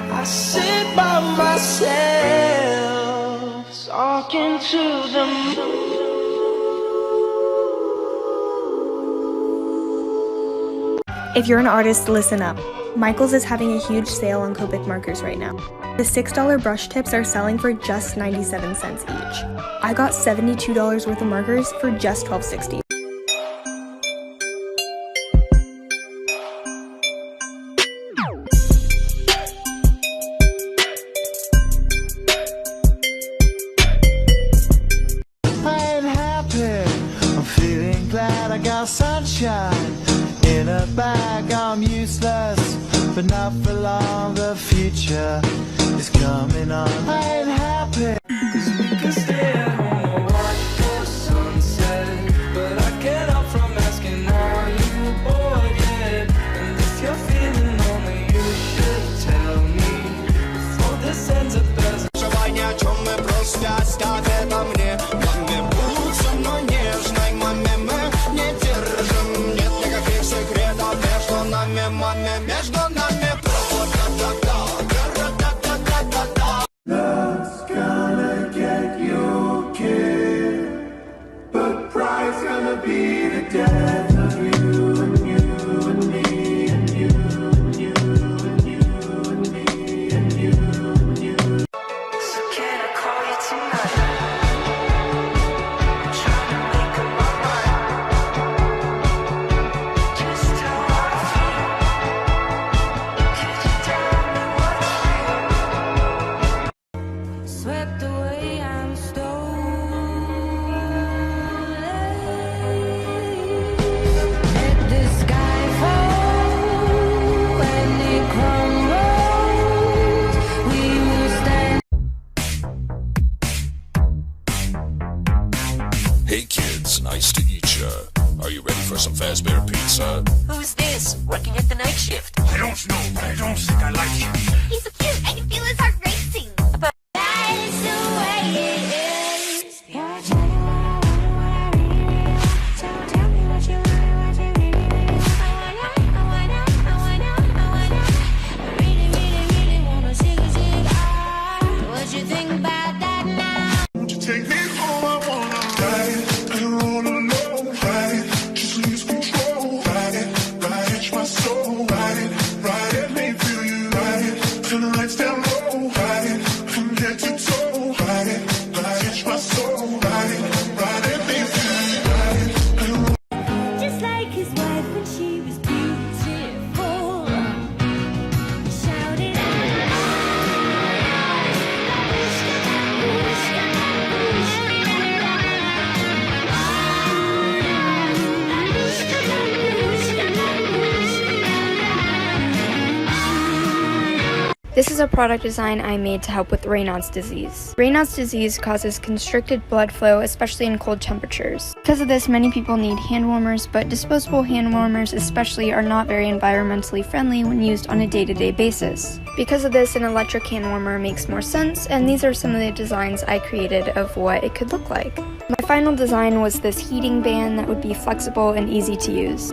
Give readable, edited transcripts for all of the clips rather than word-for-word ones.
I sit by myself, talking to the moon. If you're an artist, listen up. Michaels is having a huge sale on Copic markers right now. The $6 brush tips are selling for just 97 cents each. I got $72 worth of markers for just $12.60. I'm happy, I'm feeling glad I got sunshine in a bag. I'm useless, but not for long. The future is coming on. I'm happy, 'cause we can stay at home or watch the sunset. But I can't help from asking, are you bored yet? And if you're feeling lonely, you should tell me before this ends up as Желание, о чем мы просто оставь это мне. Маме, будь со мной нежной, маме, мы не держим. Нет никаких секретов между нами, маме, между нами. Love's gonna get you killed, but pride's gonna be the death of you and you and me and you and you and you and me and you and you. So can I call you tonight? I'm trying to make up my mind. Just how I feel. Could you tell me what's real? Swept away, I'm stolen. Let the sky fall when it crumbles. We will stand. Hey kids, nice to meet ya. Are you ready for some Fazbear Pizza? Who's this? Working at the night shift. I don't know, but I don't think I like him. He's so cute. I can feel his heart racing. But that is the way it is. So tell me what you want, what you really I really, really, really wanna see the what you think about that now? Won't you take me home? I wanna ride it, I don't wanna know. Ride it, just lose control. Ride it, itch my soul. Ride it, make me feel you. Ride it, turn the lights down low. Ride it, from head to toe. Ride it, itch my soul. Ride it, make me feel you. Ride it, I don't Just like his wife when she was beautiful. Shouted This is a product design I made to help with Raynaud's disease. Raynaud's disease causes constricted blood flow, especially in cold temperatures. Because of this, many people need hand warmers, but disposable hand warmers especially are not very environmentally friendly when used on a day-to-day basis. Because of this, an electric hand warmer makes more sense, and these are some of the designs I created of what it could look like. My final design was this heating band that would be flexible and easy to use.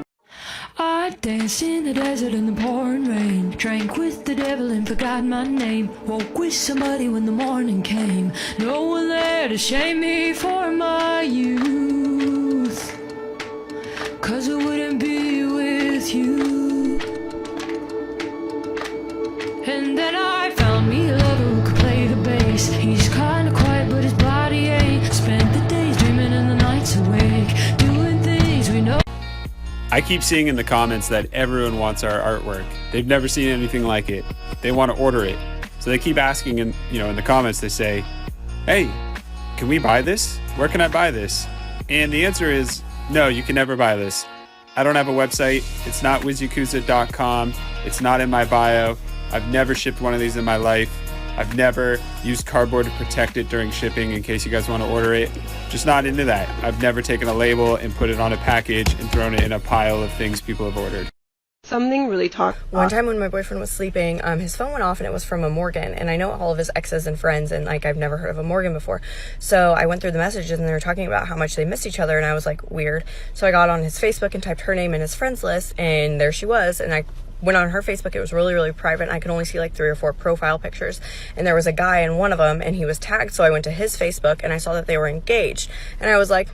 I danced in the desert in the pouring rain, drank with the devil and forgot my name, woke with somebody when the morning came, no one there to shame me for my youth, 'cause I wouldn't be with you. And then I found me a lover who could play the bass. He's kinda quiet but his body ain't. Spent the days dreaming and the nights awake, doing things we know. I keep seeing in the comments that everyone wants our artwork. They've never seen anything like it. They want to order it. So they keep asking in the comments, they say, hey, can we buy this? Where can I buy this? And the answer is, no, you can never buy this. I don't have a website. It's not wizyakuza.com. It's not in my bio. I've never shipped one of these in my life. I've never used cardboard to protect it during shipping in case you guys want to order it. Just not into that. I've never taken a label and put it on a package and thrown it in a pile of things people have ordered. something really talk. One time when my boyfriend was sleeping, his phone went off and it was from a Morgan, and I know all of his exes and friends, and like I've never heard of a Morgan before. So I went through the messages and they were talking about how much they missed each other, and I was like, weird. So I got on his Facebook and typed her name in his friends list, and there she was, and I went on her Facebook. It was really, really private, and I could only see like 3 or 4 profile pictures, and there was a guy in one of them, and he was tagged. So I went to his Facebook and I saw that they were engaged, and I was like,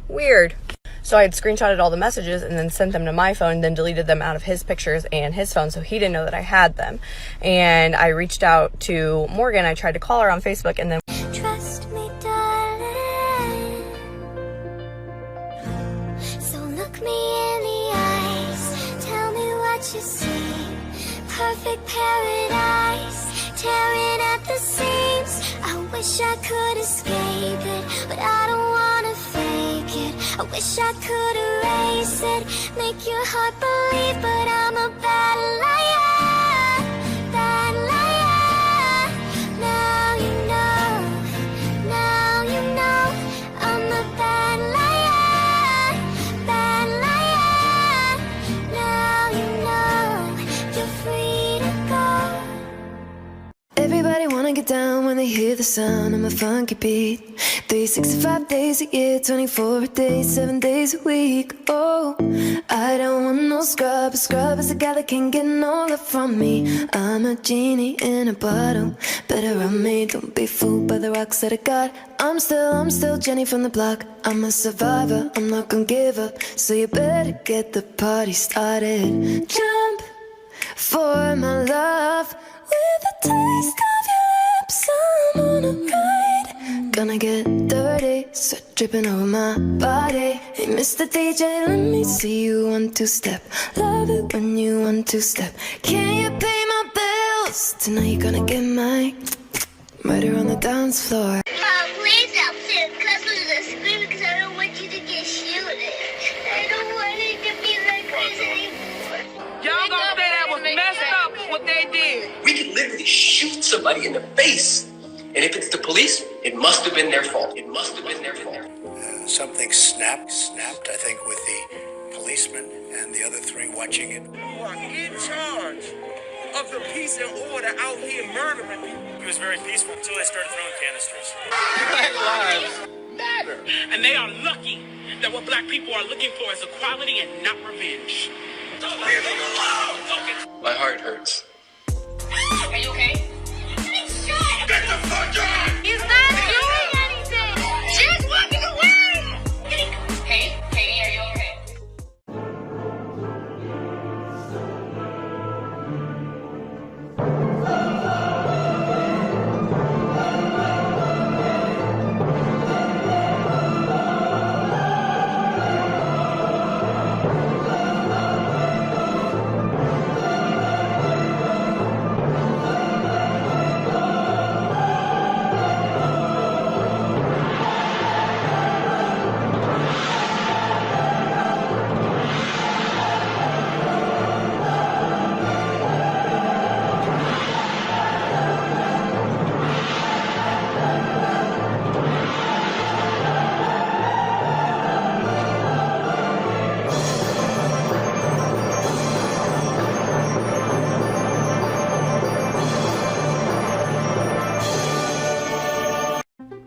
weird. So I had screenshotted all the messages and then sent them to my phone, then deleted them out of his pictures and his phone, so he didn't know that I had them. And I reached out to Morgan. I tried to call her on Facebook, and then Trust me, darling. So look me in the eyes. Tell me what you see. Perfect paradise, tearing at the seams. I wish I could escape it, but I don't wanna fake it. I wish I could erase it, make your heart believe, but I'm a bad liar, bad liar. Now you know, I'm a bad liar, bad liar. Now you know, you're free to go. Everybody wanna get down when they hear the sound of my funky beat. 365 days a year, 24 a day, 7 days a week. Oh, I don't want no scrub. A scrub is a guy that can't get no love from me. I'm a genie in a bottle. Better run me, don't be fooled by the rocks that I got. I'm still Jenny from the block. I'm a survivor, I'm not gonna give up. So you better get the party started. Jump for my love. With a taste of your lips, I'm on a ride. Gonna get dirty, sweat dripping over my body. Hey, Mr. DJ, let me see you 1, 2 step. Love it when you 1, 2 step. Can you pay my bills? Tonight you're gonna get my murder on the dance floor. Please help save customers are screaming because I don't want you to get shielded. I don't want it to be like this anymore. Y'all gonna say that was messed up what they did. We could literally shoot somebody in the face. And if it's the police, it must have been their fault. It must have been their fault. Something snapped, I think, with the policeman and the other 3 watching it. Who are in charge of the peace and order out here murdering people? It was very peaceful until they started throwing canisters. Black lives matter. And they are lucky that what black people are looking for is equality and not revenge. Don't leave them alone! My heart hurts. Are you okay? Get the fuck out! He's not doing anything! She's walking away! Hey, Katie, are you okay?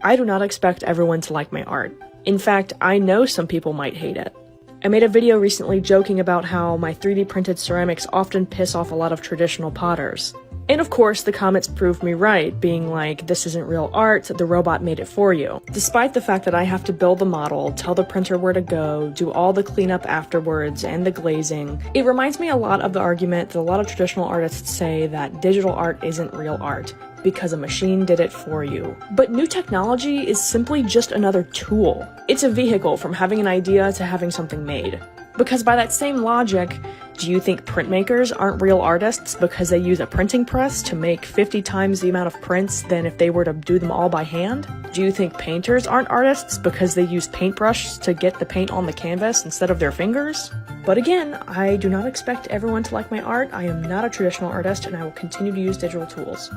I do not expect everyone to like my art. In fact, I know some people might hate it. I made a video recently joking about how my 3D printed ceramics often piss off a lot of traditional potters. And of course, the comments proved me right, being like, this isn't real art, the robot made it for you. Despite the fact that I have to build the model, tell the printer where to go, do all the cleanup afterwards, and the glazing, it reminds me a lot of the argument that a lot of traditional artists say that digital art isn't real art, because a machine did it for you. But new technology is simply just another tool. It's a vehicle from having an idea to having something made. Because by that same logic, do you think printmakers aren't real artists because they use a printing press to make 50 times the amount of prints than if they were to do them all by hand? Do you think painters aren't artists because they use paintbrushes to get the paint on the canvas instead of their fingers? But again, I do not expect everyone to like my art. I am not a traditional artist, and I will continue to use digital tools.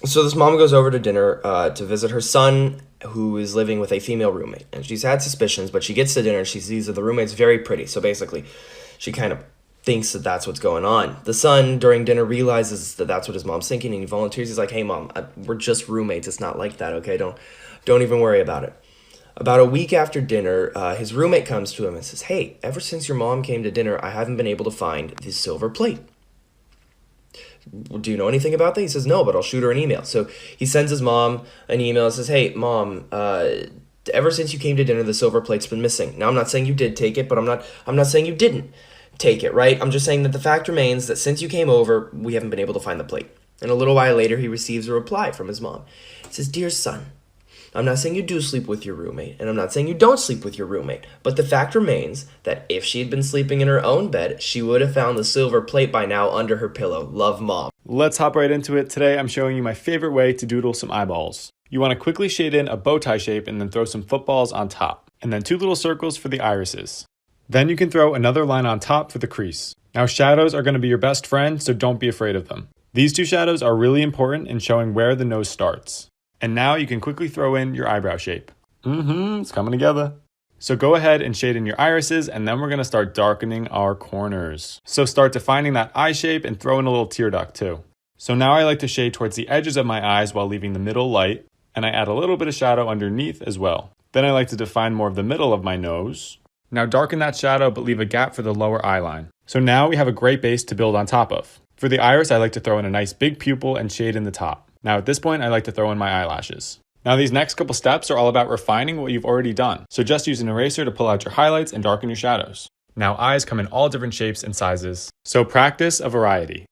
So this mom goes over to dinner to visit her son, who is living with a female roommate. And she's had suspicions, but she gets to dinner and she sees that the roommate's very pretty. So basically, she kind of thinks that that's what's going on. The son, during dinner, realizes that that's what his mom's thinking, and he volunteers. He's like, hey, Mom, we're just roommates. It's not like that, okay? Don't even worry about it. About a week after dinner, his roommate comes to him and says, hey, ever since your mom came to dinner, I haven't been able to find this silver plate. Do you know anything about that? He says, no, but I'll shoot her an email. So he sends his mom an email and says, hey, Mom, ever since you came to dinner, the silver plate's been missing. Now, I'm not saying you did take it, but I'm not saying you didn't take it, right? I'm just saying that the fact remains that since you came over, we haven't been able to find the plate. And a little while later, he receives a reply from his mom. It says, dear son, I'm not saying you do sleep with your roommate, and I'm not saying you don't sleep with your roommate, but the fact remains that if she had been sleeping in her own bed, she would have found the silver plate by now under her pillow. Love, Mom. Let's hop right into it. Today, I'm showing you my favorite way to doodle some eyeballs. You want to quickly shade in a bow tie shape and then throw some footballs on top, and then 2 little circles for the irises. Then you can throw another line on top for the crease. Now, shadows are going to be your best friend, so don't be afraid of them. These 2 shadows are really important in showing where the nose starts. And now you can quickly throw in your eyebrow shape. It's coming together. So go ahead and shade in your irises, and then we're going to start darkening our corners. So start defining that eye shape and throw in a little tear duct too. So now I like to shade towards the edges of my eyes while leaving the middle light, and I add a little bit of shadow underneath as well. Then I like to define more of the middle of my nose. Now darken that shadow, but leave a gap for the lower eye line. So now we have a great base to build on top of. For the iris, I like to throw in a nice big pupil and shade in the top. Now at this point, I like to throw in my eyelashes. Now these next couple steps are all about refining what you've already done. So just use an eraser to pull out your highlights and darken your shadows. Now eyes come in all different shapes and sizes. So practice a variety.